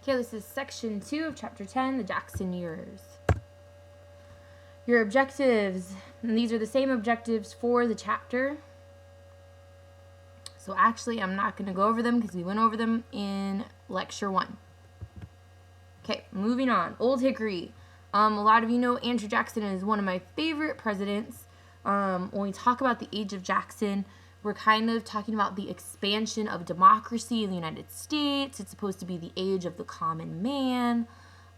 Okay, this is section 2 of chapter 10, the Jackson years. Your objectives, and these are the same objectives for the chapter. So actually, I'm not going to go over them because we went over them in lecture 1. Okay, moving on. Old Hickory. A lot of you know Andrew Jackson is one of my favorite presidents. When we talk about the age of Jackson, we're kind of talking about the expansion of democracy in the United States. It's supposed to be the age of the common man.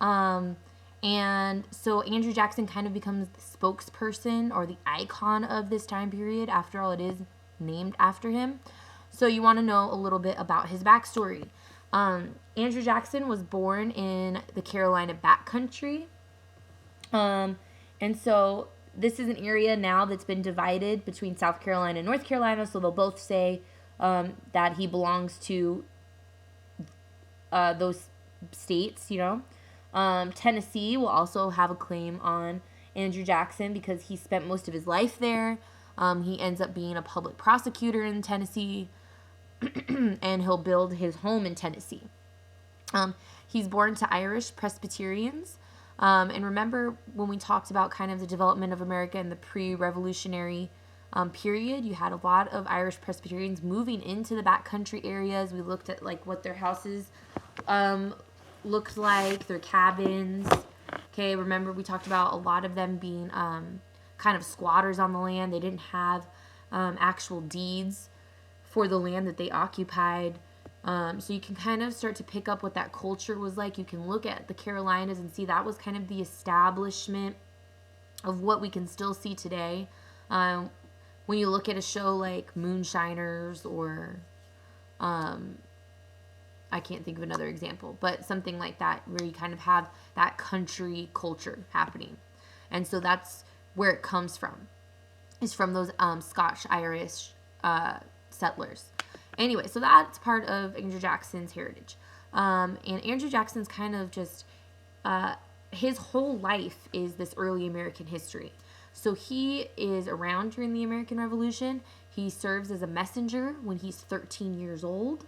And so Andrew Jackson kind of becomes the spokesperson or the icon of this time period. After all, it is named after him. So you want to know a little bit about his backstory. Andrew Jackson was born in the Carolina backcountry. And so this is an area now that's been divided between South Carolina and North Carolina. So they'll both say that he belongs to those states, you know. Tennessee will also have a claim on Andrew Jackson because he spent most of his life there. He ends up being a public prosecutor in Tennessee, and he'll build his home in Tennessee. He's born to Irish Presbyterians. And remember when we talked about kind of the development of America in the pre-revolutionary period, you had a lot of Irish Presbyterians moving into the backcountry areas. We looked at like what their houses looked like, their cabins. Okay, remember we talked about a lot of them being kind of squatters on the land. They didn't have actual deeds for the land that they occupied. So you can kind of start to pick up what that culture was like. You can look at the Carolinas and see that was kind of the establishment of what we can still see today. When you look at a show like Moonshiners or I can't think of another example, but something like that where you kind of have that country culture happening. And so that's where it comes from. It's from those Scotch-Irish settlers. Anyway, so that's part of Andrew Jackson's heritage. And Andrew Jackson's kind of just, his whole life is this early American history. So he is around during the American Revolution. He serves as a messenger when he's 13 years old.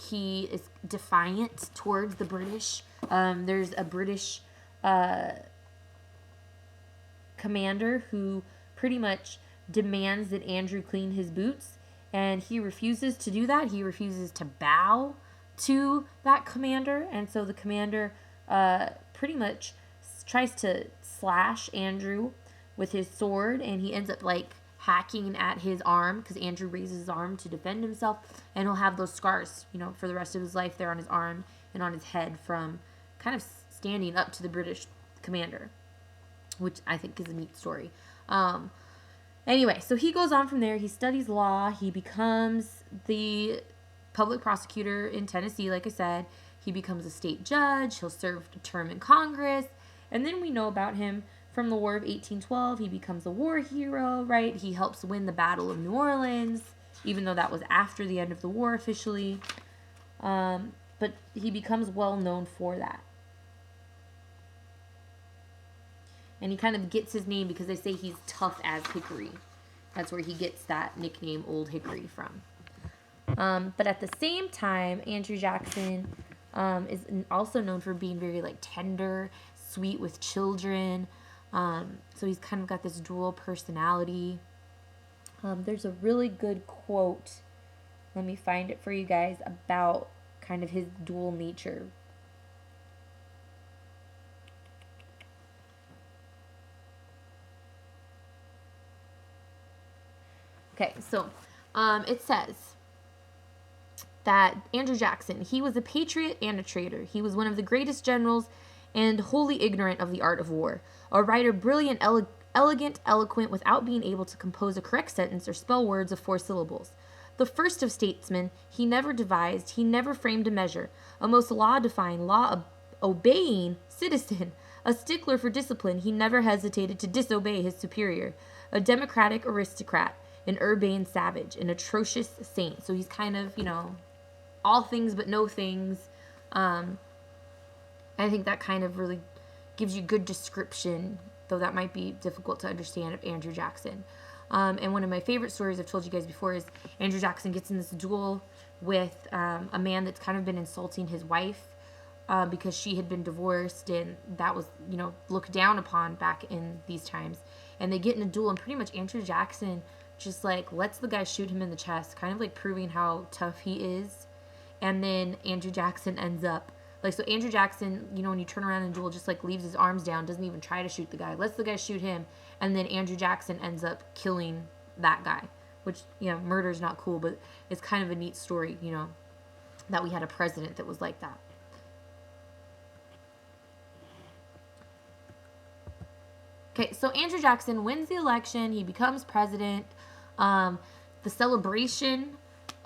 He is defiant towards the British. There's a British commander who pretty much demands that Andrew clean his boots, and he refuses to do that. He refuses to bow to that commander, and so the commander pretty much tries to slash Andrew with his sword, and he ends up like hacking at his arm because Andrew raises his arm to defend himself, and he'll have those scars, you know, for the rest of his life there on his arm and on his head from kind of standing up to the British commander, which I think is a neat story. Anyway, so he goes on from there. He studies law. He becomes the public prosecutor in Tennessee, like I said. He becomes a state judge. He'll serve a term in Congress. And then we know about him from the War of 1812. He becomes a war hero, right? He helps win the Battle of New Orleans, even though that was after the end of the war officially. But he becomes well known for that. And he kind of gets his name because they say he's tough as Hickory. That's where he gets that nickname, Old Hickory, from. But at the same time, Andrew Jackson is also known for being very like tender, sweet with children. So he's kind of got this dual personality. There's a really good quote. Let me find it for you guys about kind of his dual nature. Okay, so it says that Andrew Jackson, he was a patriot and a traitor. He was one of the greatest generals and wholly ignorant of the art of war. A writer brilliant, elegant, eloquent, without being able to compose a correct sentence or spell words of 4 syllables. The first of statesmen, he never devised, he never framed a measure. A most law-defying, law-obeying citizen. A stickler for discipline, he never hesitated to disobey his superior. A democratic aristocrat. An urbane savage, an atrocious saint. So he's kind of, you know, all things but no things. I think that kind of really gives you good description, though that might be difficult to understand, of Andrew Jackson. And one of my favorite stories I've told you guys before is Andrew Jackson gets in this duel with a man that's kind of been insulting his wife because she had been divorced, and that was, looked down upon back in these times. And they get in a duel, and pretty much Andrew Jackson just like lets the guy shoot him in the chest, kind of like proving how tough he is. And then Andrew Jackson ends up so Andrew Jackson, when you turn around in a duel, just like leaves his arms down, doesn't even try to shoot the guy, lets the guy shoot him, and then Andrew Jackson ends up killing that guy, which, murder is not cool, but it's kind of a neat story, that we had a president that was like that. Okay, so Andrew Jackson wins the election. He becomes president. The celebration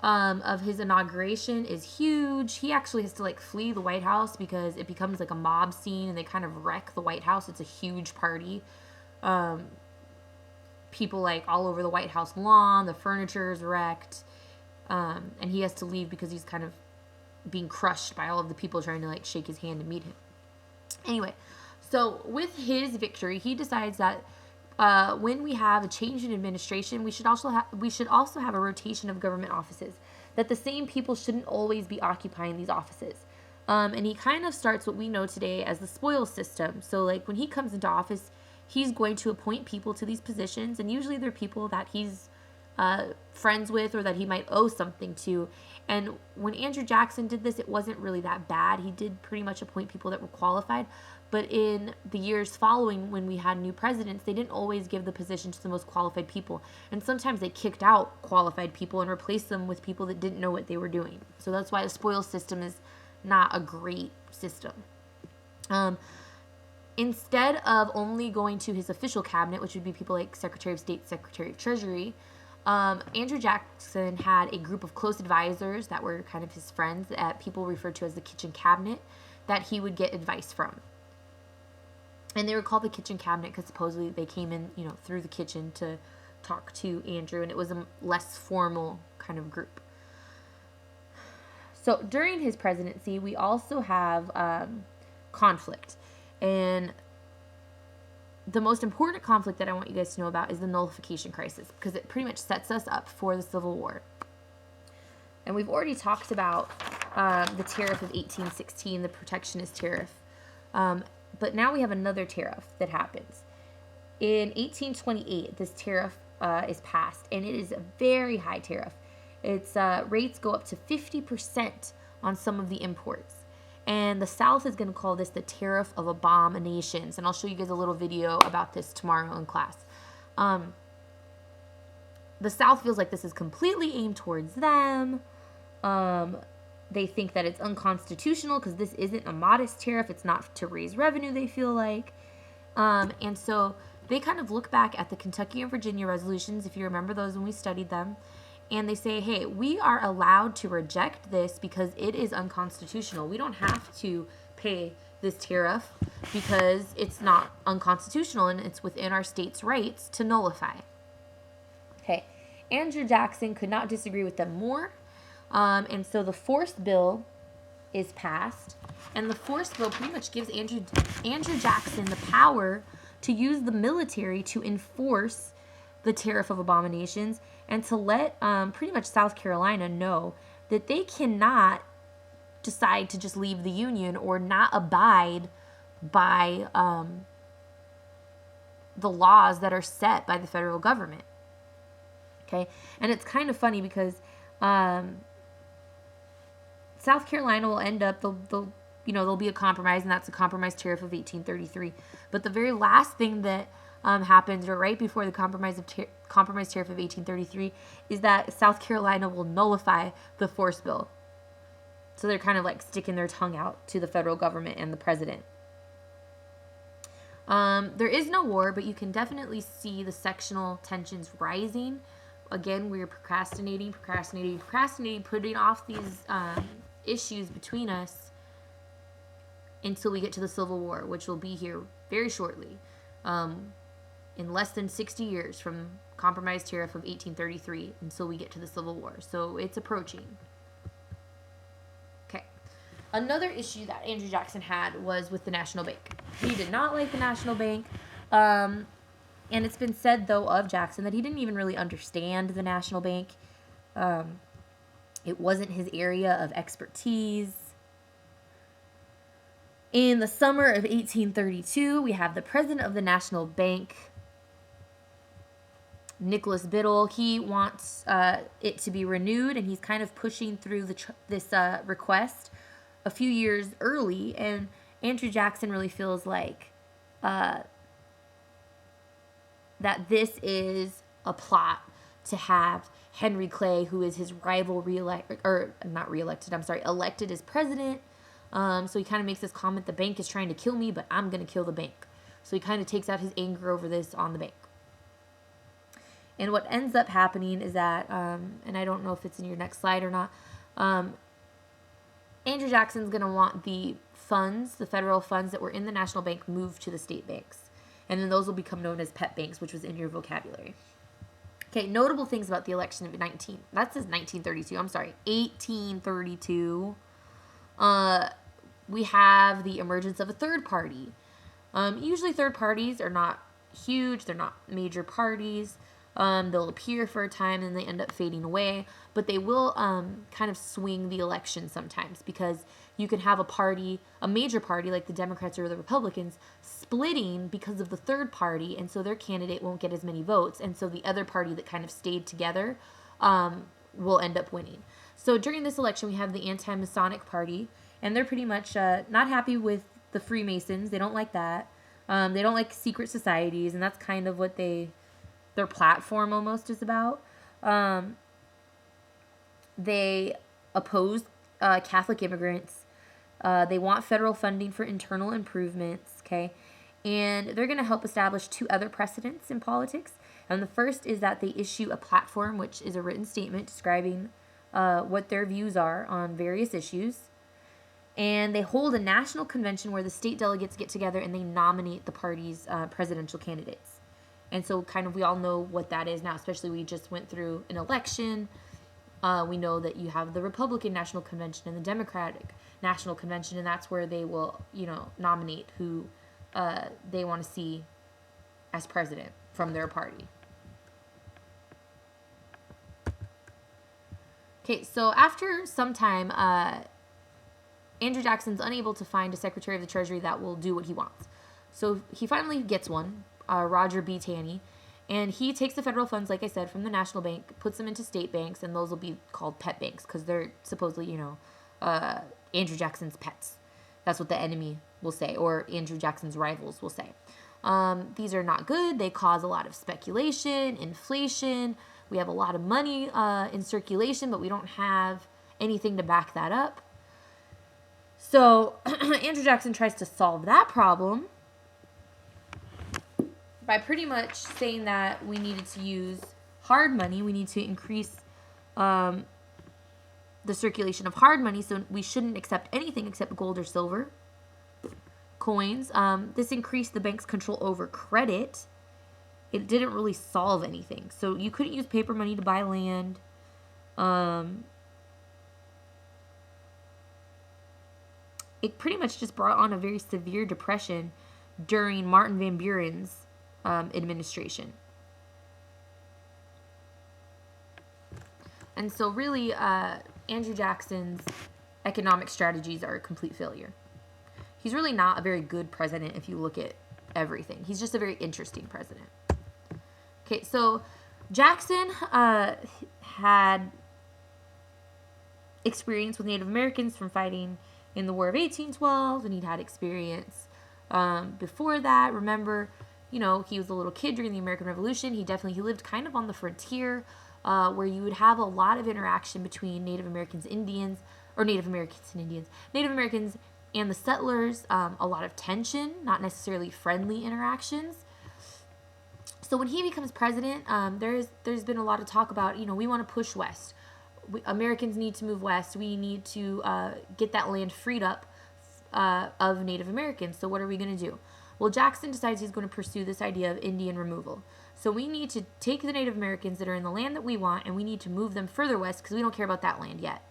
of his inauguration is huge. He actually has to like flee the White House because it becomes like a mob scene, and they kind of wreck the White House. It's a huge party. People like all over the White House lawn. The furniture is wrecked. And he has to leave because he's kind of being crushed by all of the people trying to like shake his hand and meet him. Anyway, so with his victory, he decides that when we have a change in administration, we should also have a rotation of government offices. That the same people shouldn't always be occupying these offices. And he kind of starts what we know today as the spoils system. So like when he comes into office, he's going to appoint people to these positions, and usually they're people that he's friends with or that he might owe something to. And when Andrew Jackson did this, it wasn't really that bad. He did pretty much appoint people that were qualified. But in the years following, when we had new presidents, they didn't always give the position to the most qualified people. And sometimes they kicked out qualified people and replaced them with people that didn't know what they were doing. So that's why the spoils system is not a great system. Instead of only going to his official cabinet, which would be people like Secretary of State, Secretary of Treasury, Andrew Jackson had a group of close advisors that were kind of his friends that people referred to as the kitchen cabinet that he would get advice from. And they were called the kitchen cabinet because supposedly they came in, through the kitchen to talk to Andrew, and it was a less formal kind of group. So during his presidency, we also have conflict. And the most important conflict that I want you guys to know about is the nullification crisis, because it pretty much sets us up for the Civil War. And we've already talked about the tariff of 1816, the protectionist tariff. But now we have another tariff that happens. In 1828, this tariff is passed, and it is a very high tariff. Its rates go up to 50% on some of the imports. And the South is going to call this the tariff of abominations. And I'll show you guys a little video about this tomorrow in class. The South feels like this is completely aimed towards them. They think that it's unconstitutional because this isn't a modest tariff. It's not to raise revenue, they feel like. And so they kind of look back at the Kentucky and Virginia resolutions, if you remember those when we studied them, and they say, hey, we are allowed to reject this because it is unconstitutional. We don't have to pay this tariff because it's not unconstitutional and it's within our state's rights to nullify. Okay, Andrew Jackson could not disagree with them more. And so the Force Bill is passed, and the Force Bill pretty much gives Andrew Jackson the power to use the military to enforce the tariff of abominations and to let pretty much South Carolina know that they cannot decide to just leave the Union or not abide by the laws that are set by the federal government. Okay, and it's kind of funny because South Carolina will end up, there'll be a compromise, and that's a compromise tariff of 1833. But the very last thing that happens, or right before the compromise tariff of 1833, is that South Carolina will nullify the Force Bill. So they're kind of like sticking their tongue out to the federal government and the president. There is no war, but you can definitely see the sectional tensions rising. Again, we're procrastinating, putting off these issues between us until we get to the Civil War, which will be here very shortly, in less than 60 years from Compromise Tariff of 1833 until we get to the Civil War. So it's approaching. Okay. Another issue that Andrew Jackson had was with the National Bank. He did not like the National Bank. And it's been said, though, of Jackson that he didn't even really understand the National Bank. It wasn't his area of expertise. In the summer of 1832, we have the president of the National Bank, Nicholas Biddle. He wants it to be renewed, and he's kind of pushing through this request a few years early. And Andrew Jackson really feels like that this is a plot to have Henry Clay, who is his rival, elected as president. So he kind of makes this comment, the bank is trying to kill me, but I'm going to kill the bank. So he kind of takes out his anger over this on the bank. And what ends up happening is that, and I don't know if it's in your next slide or not, Andrew Jackson's going to want the funds, the federal funds that were in the national bank, moved to the state banks. And then those will become known as pet banks, which was in your vocabulary. Okay, notable things about the election of 1832. We have the emergence of a third party. Usually third parties are not huge. They're not major parties. They'll appear for a time and they end up fading away. But they will kind of swing the election sometimes, because you can have a major party like the Democrats or the Republicans, splitting because of the third party, and so their candidate won't get as many votes. And so the other party that kind of stayed together will end up winning. So during this election, we have the Anti-Masonic Party, and they're pretty much not happy with the Freemasons. They don't like that. They don't like secret societies, and that's kind of what their platform almost is about. They oppose Catholic immigrants. They want federal funding for internal improvements, okay? And they're going to help establish two other precedents in politics. And the first is that they issue a platform, which is a written statement describing what their views are on various issues. And they hold a national convention where the state delegates get together and they nominate the party's presidential candidates. And so kind of we all know what that is now, especially we just went through an election. We know that you have the Republican National Convention and the Democratic National Convention, and that's where they will, nominate who they want to see as president from their party. Okay, so after some time, Andrew Jackson's unable to find a Secretary of the Treasury that will do what he wants. So he finally gets one, Roger B. Taney, and he takes the federal funds, like I said, from the National Bank, puts them into state banks, and those will be called pet banks because they're supposedly, Andrew Jackson's pets. That's what the enemy will say, or Andrew Jackson's rivals will say. These are not good. They cause a lot of speculation, inflation. We have a lot of money in circulation, but we don't have anything to back that up. So Andrew Jackson tries to solve that problem by pretty much saying that we needed to use hard money. We need to increase the circulation of hard money, so we shouldn't accept anything except gold or silver coins. This increased the bank's control over credit. It didn't really solve anything. So you couldn't use paper money to buy land. It pretty much just brought on a very severe depression during Martin Van Buren's administration. And so really, Andrew Jackson's economic strategies are a complete failure. He's really not a very good president if you look at everything. He's just a very interesting president. Okay, so Jackson had experience with Native Americans from fighting in the War of 1812, and he'd had experience before that. Remember, he was a little kid during the American Revolution. He lived kind of on the frontier, where you would have a lot of interaction between Native Americans and Indians, Native Americans and the settlers, a lot of tension, not necessarily friendly interactions. So when he becomes president, there's been a lot of talk about, we want to push west. Americans need to move west. We need to get that land freed up of Native Americans. So what are we going to do? Well, Jackson decides he's going to pursue this idea of Indian removal. So we need to take the Native Americans that are in the land that we want, and we need to move them further west because we don't care about that land yet.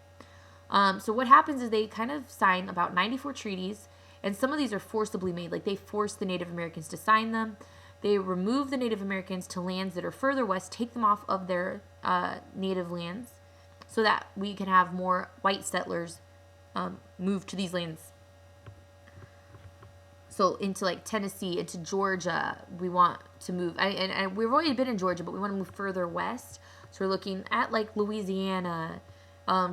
So what happens is they kind of sign about 94 treaties, and some of these are forcibly made. Like they force the Native Americans to sign them. They remove the Native Americans to lands that are further west, take them off of their native lands, so that we can have more white settlers move to these lands. So into like Tennessee, into Georgia, we want to move. And we've already been in Georgia, but we want to move further west. So we're looking at like Louisiana,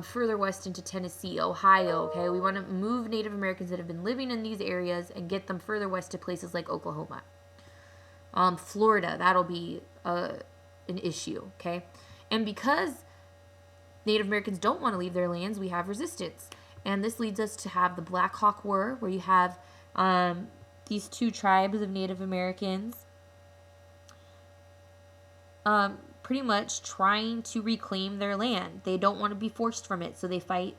further west into Tennessee, Ohio. Okay, we want to move Native Americans that have been living in these areas and get them further west to places like Oklahoma, Florida. That'll be an issue. Okay, and because Native Americans don't want to leave their lands, we have resistance, and this leads us to have the Black Hawk War, where you have these two tribes of Native Americans pretty much trying to reclaim their land. They don't want to be forced from it, so they fight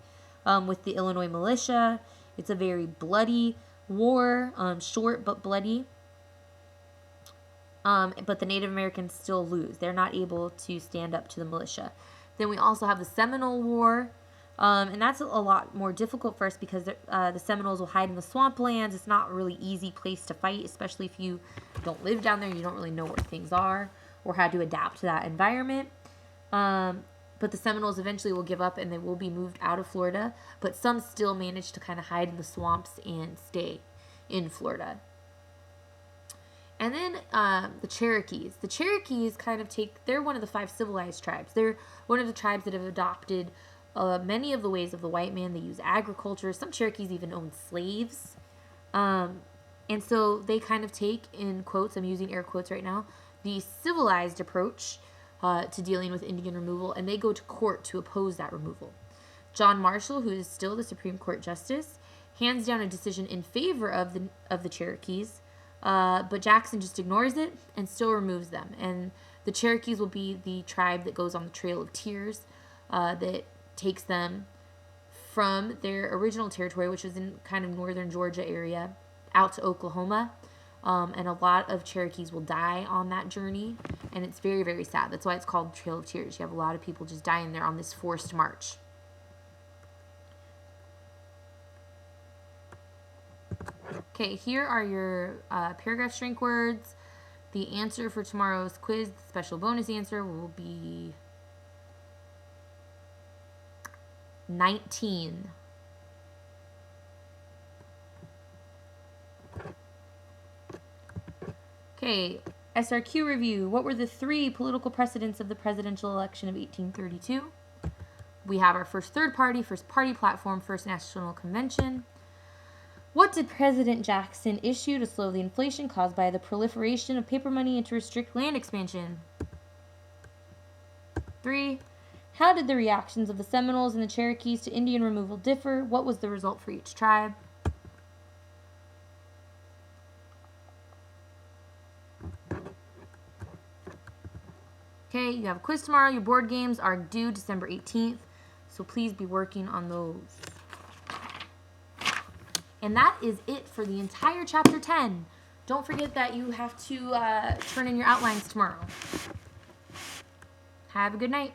with the Illinois militia. It's a very bloody war, short but bloody. But the Native Americans still lose. They're not able to stand up to the militia. Then we also have the Seminole War. And that's a lot more difficult for us because the Seminoles will hide in the swamplands. It's not a really easy place to fight, especially if you don't live down there and you don't really know where things are or how to adapt to that environment. But the Seminoles eventually will give up and they will be moved out of Florida. But some still manage to kind of hide in the swamps and stay in Florida. And then the Cherokees. The Cherokees kind of they're one of the 5 civilized tribes. They're one of the tribes that have adopted many of the ways of the white man. They use agriculture. Some Cherokees even own slaves. And so they kind of take, in quotes, I'm using air quotes right now, the civilized approach to dealing with Indian removal, and they go to court to oppose that removal. John Marshall, who is still the Supreme Court Justice, hands down a decision in favor of the Cherokees, but Jackson just ignores it and still removes them. And the Cherokees will be the tribe that goes on the Trail of Tears, that takes them from their original territory, which was in kind of northern Georgia area, out to Oklahoma. And a lot of Cherokees will die on that journey, and it's very, very sad. That's why it's called Trail of Tears. You have a lot of people just dying there on this forced march. Okay, here are your paragraph strength words. The answer for tomorrow's quiz, the special bonus answer, will be 19. Okay, SRQ review. What were the 3 political precedents of the presidential election of 1832? We have our first third party platform, first national convention. What did President Jackson issue to slow the inflation caused by the proliferation of paper money and to restrict land expansion? 3. How did the reactions of the Seminoles and the Cherokees to Indian removal differ? What was the result for each tribe? Okay, you have a quiz tomorrow. Your board games are due December 18th, so please be working on those. And that is it for the entire Chapter 10. Don't forget that you have to turn in your outlines tomorrow. Have a good night.